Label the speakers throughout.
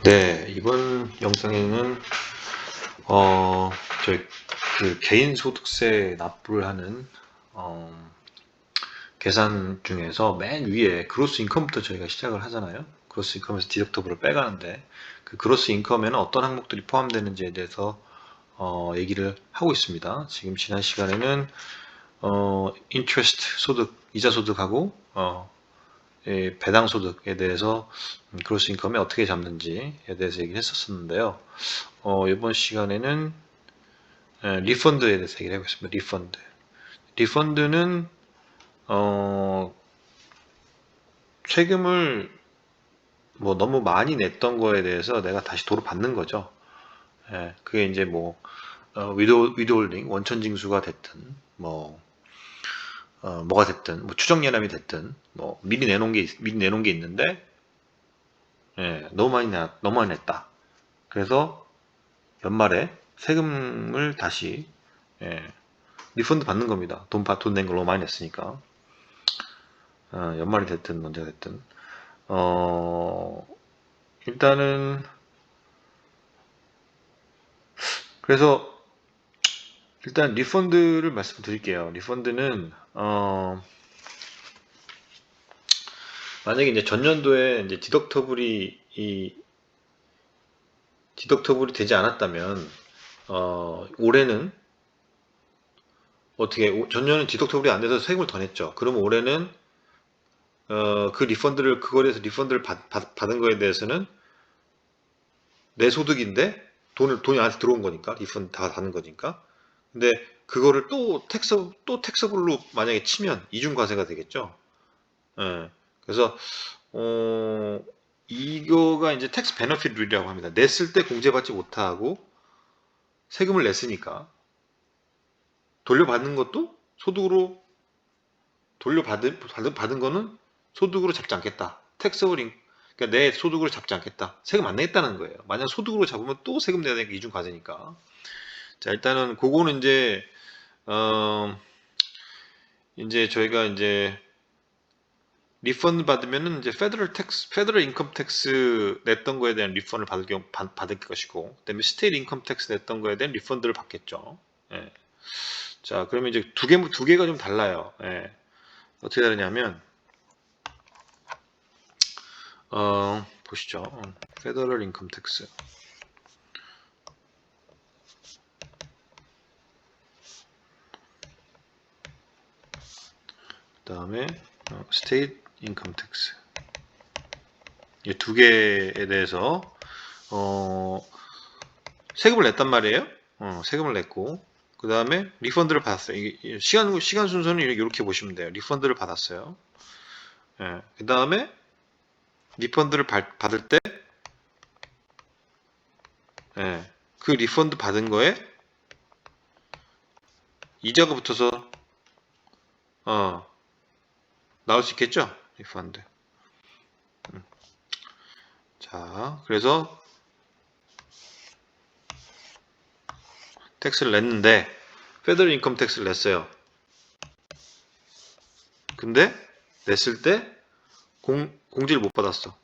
Speaker 1: 네, 이번 영상에는 저희 그 개인소득세 납부를 하는 계산 중에서 맨 위에 그로스 인컴부터 저희가 시작을 하잖아요. 그로스 인컴에서 디덕터블을 빼가는데 그 그로스 인컴에는 어떤 항목들이 포함되는지에 대해서 얘기를 하고 있습니다. 지금 지난 시간에는 인트레스트 소득, 이자 소득하고 배당 소득에 대해서 그로스 인컴에 어떻게 잡는지에 대해서 얘기를 했었는데요. 이번 시간에는 리펀드에 대해서 얘기를 해보겠습니다. 리펀드는 세금을 뭐 너무 많이 냈던 거에 대해서 내가 다시 도로 받는 거죠. 그게 이제 뭐 위도홀딩 원천 징수가 됐든 뭐가 됐든 뭐 추정 연함이 됐든 뭐 미리 내놓은 게 있는데 너무 많이 냈다. 그래서 연말에 세금을 다시 리펀드 받는 겁니다. 돈 낸 걸 너무 많이 냈으니까. 연말이 됐든 언제가 됐든. 일단은, 그래서, 일단 리펀드를 말씀드릴게요. 리펀드는, 만약에 이제 전년도에 이제 디덕터블이 되지 않았다면, 올해는 어떻게, 전년은 디덕터블이 안 돼서 세금을 더 냈죠. 그럼 올해는, 그거에 대해서 리펀드를 받은 거에 대해서는 내 소득인데 돈이 나한테 들어온 거니까 리펀드 다 받는 거니까. 근데 그거를 또 텍서블로 만약에 치면 이중과세가 되겠죠. 예. 그래서 어 이거가 이제 텍스 베너핏 룰이라고 합니다. 냈을 때 공제받지 못하고 세금을 냈으니까 돌려받는 것도 소득으로 받은 거는 소득으로 잡지 않겠다. 텍서블 그러니까 내 소득으로 잡지 않겠다. 세금 안 내겠다는 거예요. 만약 소득으로 잡으면 또 세금 내야 되니까 이중과세니까. 자, 일단은 그거는 어, 이제 저희가 이제 리펀드 받으면은 이제 페더럴 인컴 텍스 냈던 거에 대한 리펀을 받을 것이고, 그다음에 스테이트 인컴 텍스 냈던 거에 대한 리펀드를 받겠죠. 예. 자, 그러면 이제 두 개가 좀 달라요. 예. 어떻게 다르냐면, 보시죠. 페더럴 인컴 텍스. 그다음에 스테이트 인컴 텍스. 이 두 개에 대해서 세금을 냈단 말이에요. 세금을 냈고 그 다음에 리펀드를 받았어요. 이게 시간 순서는 이렇게 보시면 돼요. 리펀드를 받았어요. 그 다음에 리펀드를 받을 때, 그 리펀드 받은 거에 이자가 붙어서 나올 수 있겠죠? 리펀드. 자, 그래서 텍스를 냈는데 페더럴 인컴 텍스를 냈어요. 근데 냈을 때 공제를 못 받았어.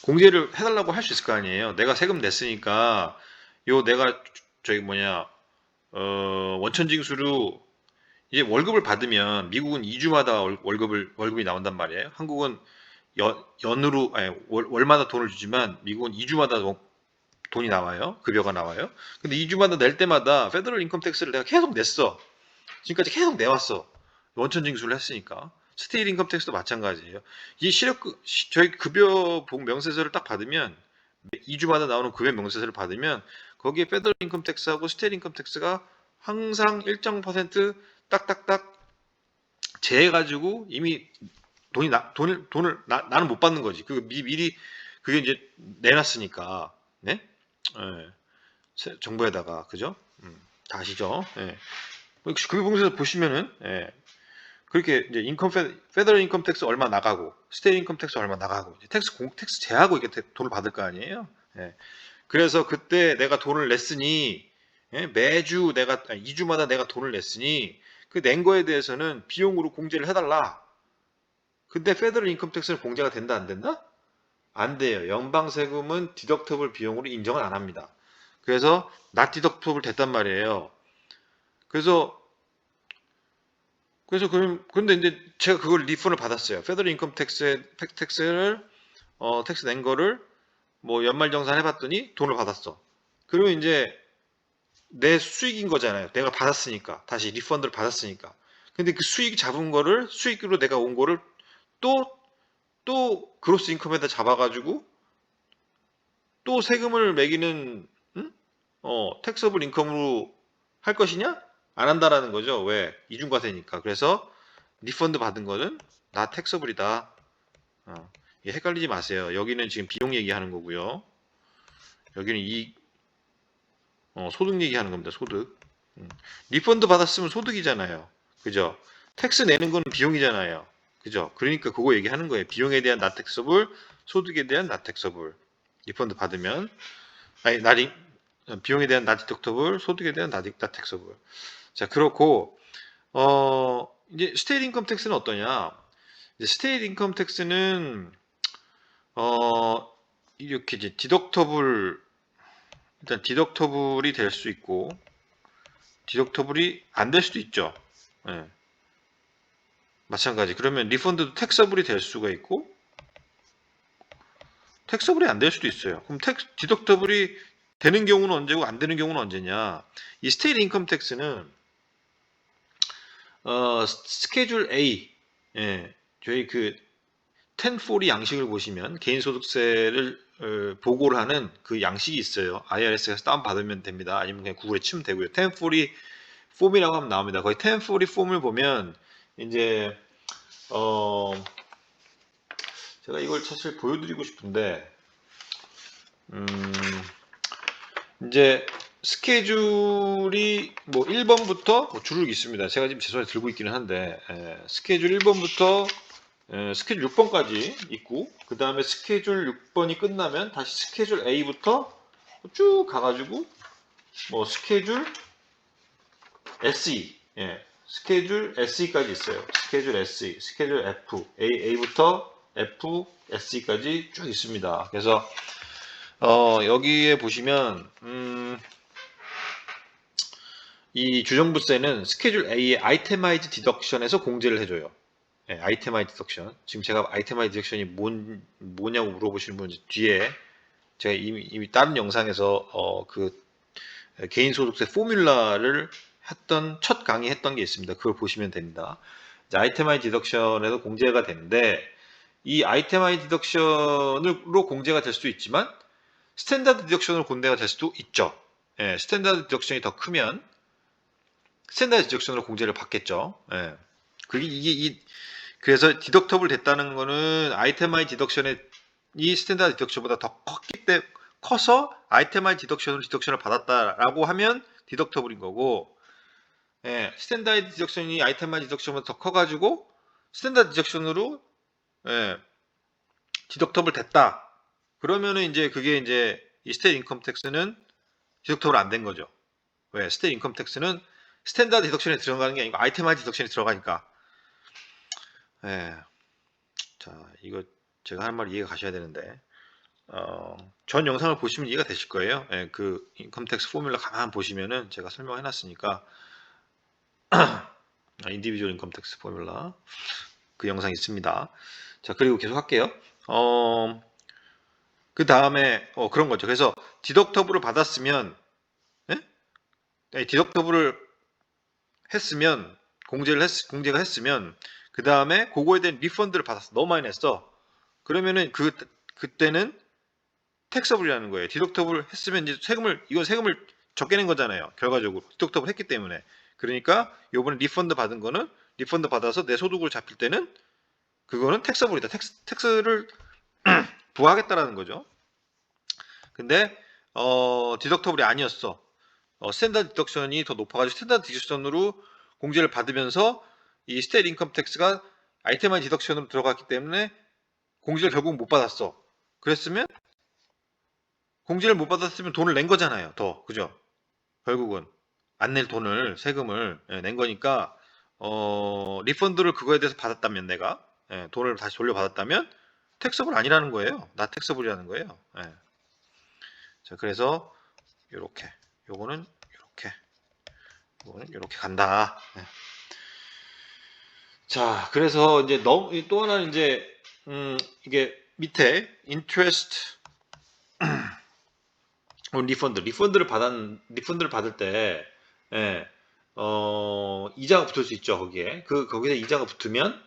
Speaker 1: 공제를 해달라고 할 수 있을 거 아니에요. 내가 세금 냈으니까 내가 저기 원천징수로 이제 월급을 받으면 미국은 2주마다 월급이 나온단 말이에요. 한국은 연으로 아니, 월마다 돈을 주지만 미국은 2주마다 돈이 나와요. 급여가 나와요. 근데 2주마다 낼 때마다 페더럴 인컴 텍스를 내가 계속 냈어. 지금까지 계속 내왔어. 원천 징수를 했으니까. 스테이트 인컴 텍스도 마찬가지예요. 이 저희 급여 복 명세서를 딱 받으면 2주마다 나오는 급여 명세서를 받으면 거기에 페더럴 인컴 텍스하고 스테이트 인컴 텍스가 항상 일정 퍼센트 딱딱딱 제해가지고 이미 나는 못 받는 거지. 미리 그게 이제 내놨으니까. 네? 정부에다가 그죠? 다 아시죠? 금융공사에서 보시면은 그렇게 이제 페더럴 인컴 텍스 얼마 나가고 스테이트 인컴 텍스 얼마 나가고 텍스 제하고 이렇게 돈을 받을 거 아니에요. 그래서 그때 내가 돈을 냈으니 매주 2주마다 내가 돈을 냈으니 그 낸 거에 대해서는 비용으로 공제를 해달라. 근데 페더럴 인컴 텍스는 공제가 된다 안 된다? 안 돼요. 연방 세금은 디덕터블 비용으로 인정을 안 합니다. 그래서 not 디덕터블 됐단 말이에요. 그래서 그런데 이제 제가 그걸 리펀을 받았어요. 페더럴 인컴 텍스를 텍스 낸 거를 뭐 연말정산 해봤더니 돈을 받았어. 그러면 이제 내 수익인 거잖아요. 내가 받았으니까. 다시 리펀드를 받았으니까. 근데 그 수익 잡은 거를 수익으로 내가 온 거를 또 그로스 인컴에다 잡아가지고 또 세금을 매기는 텍서블 인컴으로 할 것이냐? 안 한다라는 거죠. 왜? 이중과세니까. 그래서 리펀드 받은 거는 나 텍서블이다. 헷갈리지 마세요. 여기는 지금 비용 얘기하는 거고요. 여기는 소득 얘기하는 겁니다. 소득. 리펀드 받았으면 소득이잖아요. 그죠? 텍스 내는 건 비용이잖아요. 그죠? 그러니까 그거 얘기하는 거예요. 비용에 대한 나텍서블, 소득에 대한 나텍서블. 리펀드 받으면 비용에 대한 나디덕터블, 소득에 대한 나텍서블. 자, 그렇고 이제 스테이트 인컴 텍스는 어떠냐? 이제 스테이트 인컴 텍스는 이렇게 이제 일단 디덕터블이 될 수 있고 디덕터블이 안 될 수도 있죠. 예. 마찬가지. 그러면 리펀드도 텍서블이 될 수가 있고 텍서블이 안 될 수도 있어요. 그럼 디덕터블이 되는 경우는 언제고 안 되는 경우는 언제냐? 이 스테이트 인컴 텍스는 스케줄 A, 저희 그 1040 양식을 보시면 개인소득세를 보고를 하는 그 양식이 있어요. IRS에서 다운받으면 됩니다. 아니면 그냥 구글에 치면 되고요. 1040 폼이라고 하면 나옵니다. 거의 1040 폼을 보면 이제 제가 이걸 사실 보여드리고 싶은데 이제 스케줄이 뭐 1번부터 뭐 줄을 있습니다. 제가 지금 제 손에 들고 있기는 한데 스케줄 1번부터 스케줄 6번까지 있고 그 다음에 스케줄 6번이 끝나면 다시 스케줄 A부터 쭉 가가지고 뭐 스케줄 SE 스케줄 SE까지 있어요. 스케줄 SE, 스케줄 F, A부터 F, SE까지 쭉 있습니다. 그래서 여기에 보시면 이 주정부세는 스케줄 A의 아이템마이즈 디덕션에서 공제를 해줘요. 아이템마이즈 디덕션. 지금 제가 아이템마이즈 디덕션이 뭐냐고 물어보시는 분 뒤에 제가 이미 다른 영상에서 그 개인소득세 포뮬라를 첫 강의 했던 게 있습니다. 그걸 보시면 됩니다. 아이템마이즈 디덕션에서 공제가 되는데 이 아이템마이즈 디덕션으로 공제가 될 수도 있지만 스탠다드 디덕션으로 공제가 될 수도 있죠. 스탠다드 디덕션이 더 크면 스탠다드 디덕션으로 공제를 받겠죠. 그래서 디덕터블 됐다는 거는 아이템마이 디덕션이 스탠다드 디덕션보다 더 커서 아이템마이 디덕션을 받았다라고 하면 디덕터블인 거고, 스탠다드 디덕션이 아이템마이 디덕션보다 더 커가지고 스탠다드 디덕션으로 디덕터블 됐다. 그러면은 이제 그게 이제 이 스테이트 인컴 텍스는 디덕터블 안 된 거죠. 왜? 스테이트 인컴 텍스는 스탠다드 디덕션에 들어가는 게 아니고 아이템마이 디덕션이 들어가니까. 자, 이거 제가 하는 말 이해가 가셔야 되는데 전 영상을 보시면 이해가 되실 거예요. 그 인컴 텍스 포뮬라 가만 보시면은 제가 설명해 놨으니까 인디비주얼 인컴 텍스 포뮬라 그 영상 있습니다. 자, 그리고 계속 할게요. 그 다음에 그런 거죠. 그래서 디덕터블을 받았으면 디덕터블을 했으면 공제가 했으면 그 다음에 그거에 대한 리펀드를 받았어. 너무 많이 냈어. 그러면은 그때는 텍서블이라는 거예요. 디덕터블 했으면 이제 이건 세금을 적게 낸 거잖아요. 결과적으로 디덕터블 했기 때문에. 그러니까 요번에 리펀드 받은 거는 리펀드 받아서 내 소득으로 잡힐 때는 그거는 텍서블이다. 텍스를 부과하겠다라는 거죠. 근데 디덕터블이 아니었어. 스탠다드 디덕션이 더 높아가지고 스탠다드 디덕션으로 공제를 받으면서 이 스테이트 인컴 텍스가 아이템마이 디덕션으로 들어갔기 때문에 공제를 결국 못 받았어. 그랬으면 공제를 못 받았으면 돈을 낸 거잖아요. 더 그죠? 결국은 안 낼 돈을 세금을 낸 거니까 리펀드를 그거에 대해서 받았다면 내가 예, 돈을 다시 돌려받았다면 택서블 아니라는 거예요. 나 택서블이라는 거예요. 예. 자, 그래서 요렇게 요거는 요렇게 간다. 예. 자, 그래서 이제 또 하나는 이제 이게 밑에 interest 리펀드를 받을 때 예, 이자가 붙을 수 있죠. 거기에 거기에 이자가 붙으면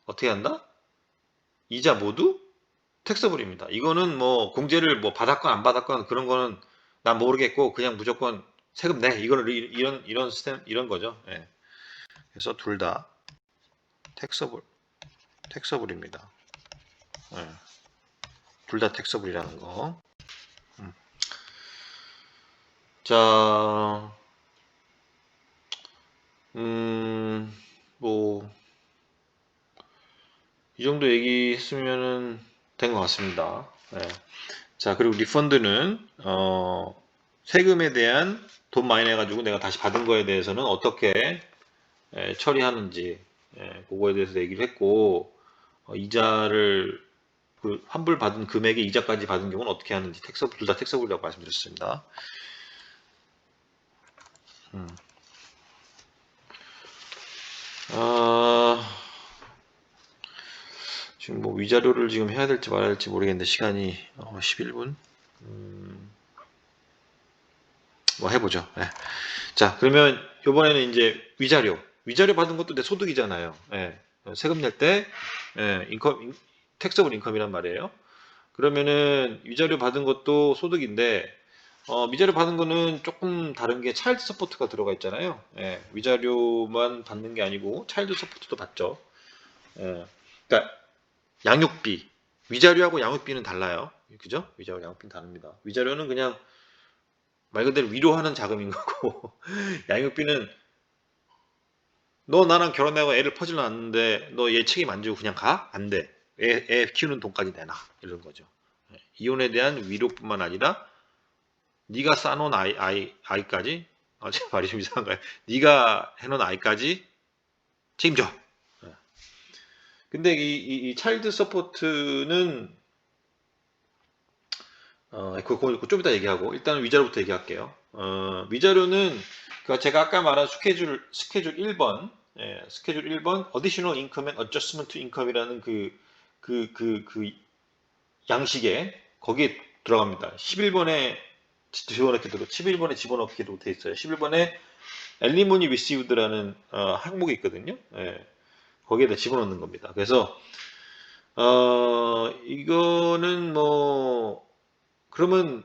Speaker 1: 어떻게 한다? 이자 모두 택서블입니다. 이거는 뭐 공제를 뭐 받았건 안 받았건 그런 거는 난 모르겠고 그냥 무조건 세금 내. 이거는 이런 시스템 이런 거죠. 예. 그래서 둘 다 택서블입니다. 예. 둘 다 택서블이라는 거. 자, 뭐 이 정도 얘기했으면은 된 것 같습니다. 예. 자, 그리고 리펀드는 세금에 대한 돈 많이 내가지고 내가 다시 받은 거에 대해서는 어떻게 처리하는지 그거에 대해서 얘기를 했고 이자를 그 환불 받은 금액의 이자까지 받은 경우는 어떻게 하는지 둘 다 택서블이라고 말씀드렸습니다. 아, 지금 뭐 위자료를 지금 해야 될지 말아야 될지 모르겠는데 시간이 11분 뭐 해보죠. 예. 자, 그러면 이번에는 이제 위자료 받은 것도 내 소득이잖아요. 예. 세금 낼 때 택서블 인컴이란 말이에요. 그러면은 위자료 받은 것도 소득인데 위자료 받은 거는 조금 다른 게 차일드 서포트가 들어가 있잖아요. 예. 위자료만 받는 게 아니고 차일드 서포트도 받죠. 예. 그러니까 양육비 위자료하고 양육비는 달라요. 그죠? 위자료 양육비는 다릅니다. 위자료는 그냥 말 그대로 위로하는 자금인 거고 양육비는 너 나랑 결혼하고 애를 퍼질러 놨는데 너 얘 책임 안 지고 그냥 가? 안 돼. 애 키우는 돈까지 내놔. 이런 거죠. 예. 이혼에 대한 위로뿐만 아니라 네가 쌓아놓은 아이까지 제 말이 좀 이상한가요? 네가 해놓은 아이까지 책임져. 예. 근데 이 차일드 서포트는 그거 좀 이따 얘기하고 일단 위자료부터 얘기할게요. 위자료는 제가 아까 말한 스케줄 1번 스케줄 1번 Additional Income and Adjustment to Income이라는 그 양식에 거기에 들어갑니다. 11번에 집어넣기로 돼 있어요. 11번에 Alimony Received라는 항목이 있거든요. 예, 거기에다 집어넣는 겁니다. 그래서 이거는 뭐 그러면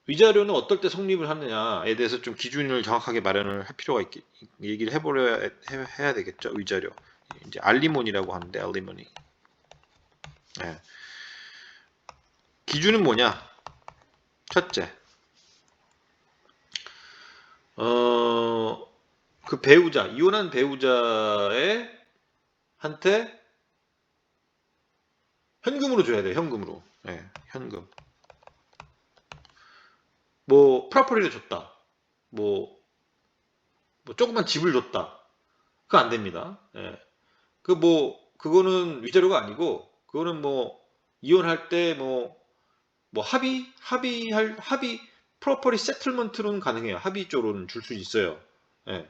Speaker 1: 위자료는 어떨 때 성립을 하느냐에 대해서 좀 기준을 정확하게 마련을 할 필요가 얘기를 해야 되겠죠. 위자료. 이제 알리몬이라고 하는데, 알리몬이. 예. 기준은 뭐냐? 첫째, 그 이혼한 배우자의 한테 현금으로 줘야 돼요. 현금으로. 예, 현금. 뭐, 프라퍼리를 줬다. 뭐, 조그만 집을 줬다. 그거 안 됩니다. 예. 그거는 위자료가 아니고, 그거는 뭐, 이혼할 때 뭐 프로퍼리 세틀먼트로는 가능해요. 합의조로는 줄 수 있어요. 예.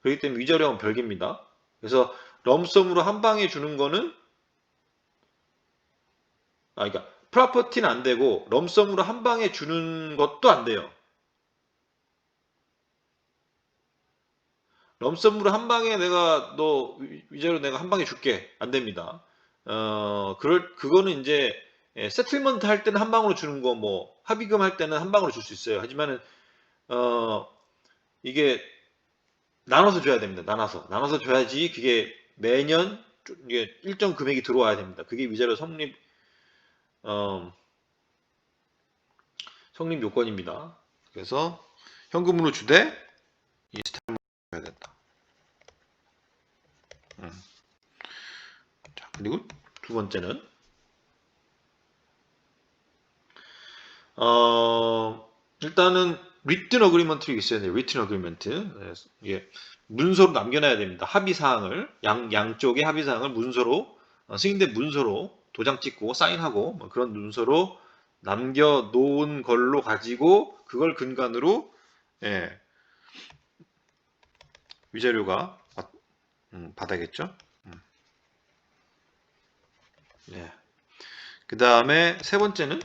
Speaker 1: 그렇기 때문에 위자료는 별개입니다. 그래서 럼섬으로 한 방에 주는 거는, 그러니까, 프로퍼티는 안 되고, 럼섬으로 한 방에 주는 것도 안 돼요. 럼섬으로 한 방에 너 위자료 내가 한 방에 줄게. 안 됩니다. 그거는 이제 세틀먼트 할 때는 한 방으로 주는 거, 뭐 합의금 할 때는 한 방으로 줄 수 있어요. 하지만은 어, 이게 나눠서 줘야 됩니다. 나눠서 줘야지 그게 매년 이게 일정 금액이 들어와야 됩니다. 그게 위자료 어, 성립 요건입니다. 그래서 현금으로 주되 인스탈먼트 해야 된다. 자, 그리고 두 번째는 일단은 written agreement가 있어야 돼요. written agreement. 예, 문서로 남겨놔야 됩니다. 합의 사항을 양쪽의 합의 사항을 문서로 승인된 문서로 도장 찍고 사인하고 뭐 그런 문서로 남겨놓은 걸로 가지고 그걸 근간으로 예, 위자료가 받아야겠죠. 예. 그 다음에 세 번째는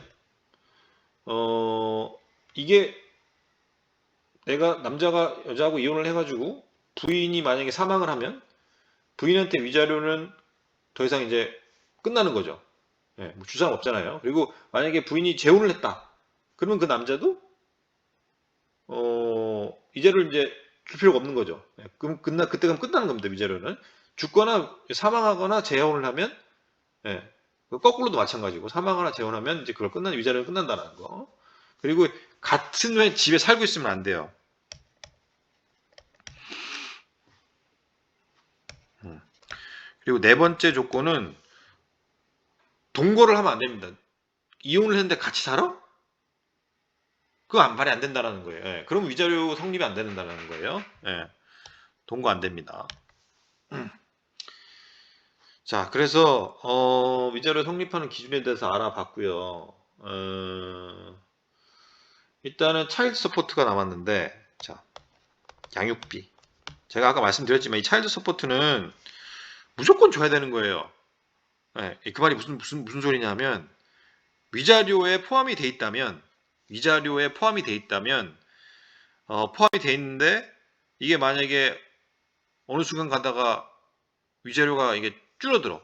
Speaker 1: 이게 내가 남자가 여자하고 이혼을 해가지고 부인이 만약에 사망을 하면 부인한테 위자료는 더 이상 이제 끝나는 거죠. 예, 뭐 주상 없잖아요. 그리고 만약에 부인이 재혼을 했다. 그러면 그 남자도 위자료를 이제 줄 필요가 없는 거죠. 예, 그때 그럼 끝나는 겁니다. 위자료는 죽거나 사망하거나 재혼을 하면 예, 거꾸로도 마찬가지고 사망하거나 재혼하면 이제 그걸 위자료는 끝난다는 거. 그리고 같은 집에 살고 있으면 안 돼요. 그리고 네 번째 조건은 동거를 하면 안 됩니다. 이혼을 했는데 같이 살아? 그거 말이 안 된다는 거예요. 예, 그럼 위자료 성립이 안 된다는 거예요. 예, 동거 안 됩니다. 자, 그래서 위자료 성립하는 기준에 대해서 알아봤고요. 일단은 차일드 서포트가 남았는데, 자, 양육비. 제가 아까 말씀드렸지만 이 차일드 서포트는 무조건 줘야 되는 거예요. 예, 그 말이 무슨 소리냐면 위자료에 포함이 돼 있다면 포함이 돼 있는데 이게 만약에 어느 순간 가다가 위자료가 이게 줄어들어.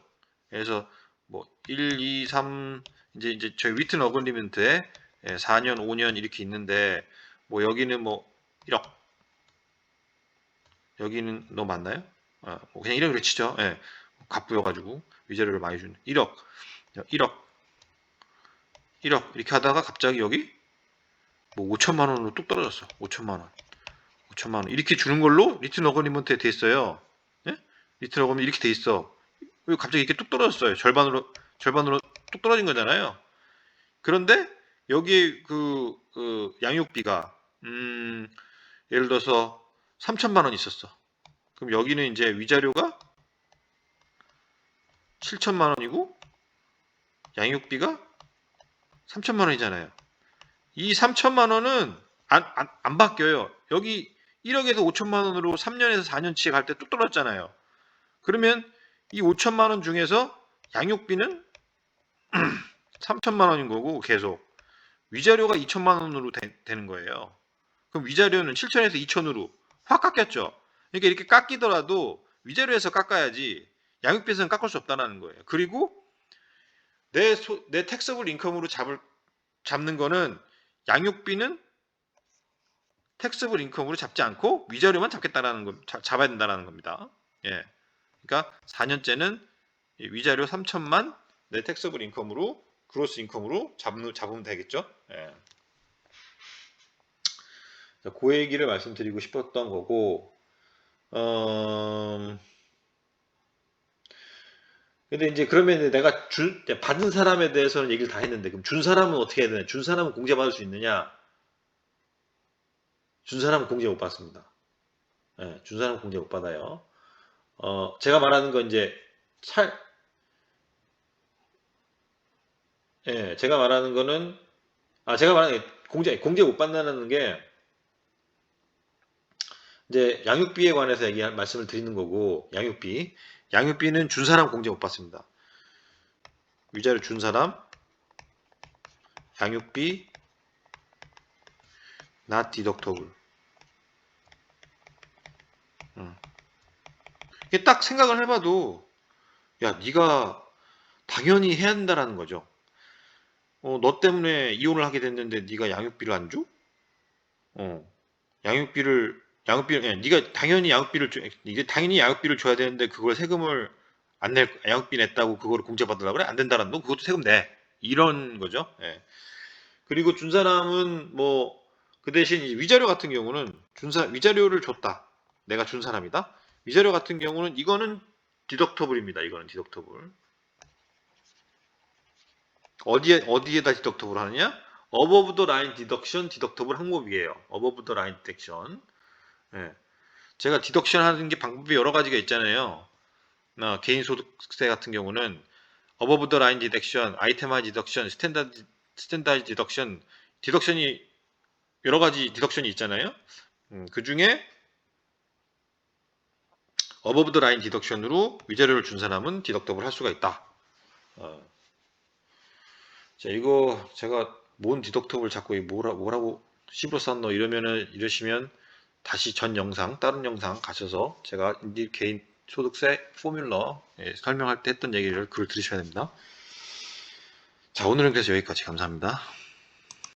Speaker 1: 그래서 뭐 1, 2, 3 이제 저희 리튼 어글리먼트에 4년, 5년 이렇게 있는데 뭐 여기는 뭐 1억 여기는 너 맞나요? 뭐 그냥 1억 이렇게 치죠. 예. 갑부여가지고 위자료를 많이 준 1억 1억 1억 이렇게 하다가 갑자기 여기 뭐 5천만 원으로 뚝 떨어졌어. 5천만 원. 5천만 원. 이렇게 주는 걸로 리튼 어그리먼트에 돼 있어요. 예? 리튼 어그리먼트 이렇게 돼 있어. 왜 갑자기 이렇게 뚝 떨어졌어요. 절반으로 뚝 떨어진 거잖아요. 그런데 여기 그 양육비가 예를 들어서 3천만 원 있었어. 그럼 여기는 이제 위자료가 7천만 원이고 양육비가 3천만 원이잖아요. 이 3천만 원은 안 바뀌어요. 여기 1억에서 5천만 원으로 3년에서 4년치에 갈 때 뚝 떨어졌잖아요. 그러면 이 5천만 원 중에서 양육비는 3천만 원인 거고 계속 위자료가 2천만 원으로 되는 거예요. 그럼 위자료는 7천에서 2천으로 확 깎였죠. 그러니까 이렇게 깎이더라도 위자료에서 깎아야지 양육비에서는 깎을 수 없다는 거예요. 그리고 내 택서블 인컴으로 잡는 거는 양육비는 택서블 인컴으로 잡지 않고 위자료만 잡아야 된다는 겁니다. 예. 그러니까 4년째는 위자료 3천만 내 택서블 인컴으로 그로스 인컴으로 잡으면 되겠죠. 예. 그 얘기를 말씀드리고 싶었던 거고 근데 이제 그러면 내가 받은 사람에 대해서는 얘기를 다 했는데 그럼 준 사람은 어떻게 해야 되냐? 준 사람은 공제받을 수 있느냐? 준 사람은 공제 못 받습니다. 예, 준 사람은 공제 못 받아요. 제가 말하는 건 이제 제가 말하는 거는 제가 말하는 게 공제 못 받는다는 게 이제 양육비에 관해서 말씀을 드리는 거고 양육비는 준 사람 공제 못 받습니다. 위자료 준 사람 양육비 not deductible. 이게 딱 생각을 해봐도 야 네가 당연히 해야 된다라는 거죠. 너 때문에 이혼을 하게 됐는데 네가 양육비를 안 줘? 네가 당연히 양육비를 줘야 되는데 그걸 세금을 양육비 냈다고 그거를 공제받으려고 그래? 안 된다라는 거 그것도 세금 내. 이런 거죠. 예. 그리고 준 사람은 뭐 그 대신 위자료 같은 경우는 위자료를 줬다. 내가 준 사람이다. 위자료 같은 경우는 이거는 디덕터블입니다. 이거는 디덕터블. 어디에다 디덕터블 하느냐? above the line deduction 디덕터블 항목이에요. above the line deduction. 예. 제가 디덕션 하는 게 방법이 여러 가지가 있잖아요. 개인 소득세 같은 경우는 어버브 더 라인 디덕션, 아이템화이즈 디덕션, 스탠다드 디덕션, 디덕션이 여러 가지 디덕션이 있잖아요. 그 중에 어버브 더 라인 디덕션으로 위자료를 준 사람은 디덕더블 할 수가 있다. 자, 이거 제가 뭔 디덕터블 자꾸 뭐라고 씹어 쌌노 이러시면 다시 전 영상, 다른 영상 가셔서 제가 개인 소득세 포뮬러 설명할 때 했던 얘기를 글을 들으셔야 됩니다. 자, 오늘은 그래서 여기까지 감사합니다.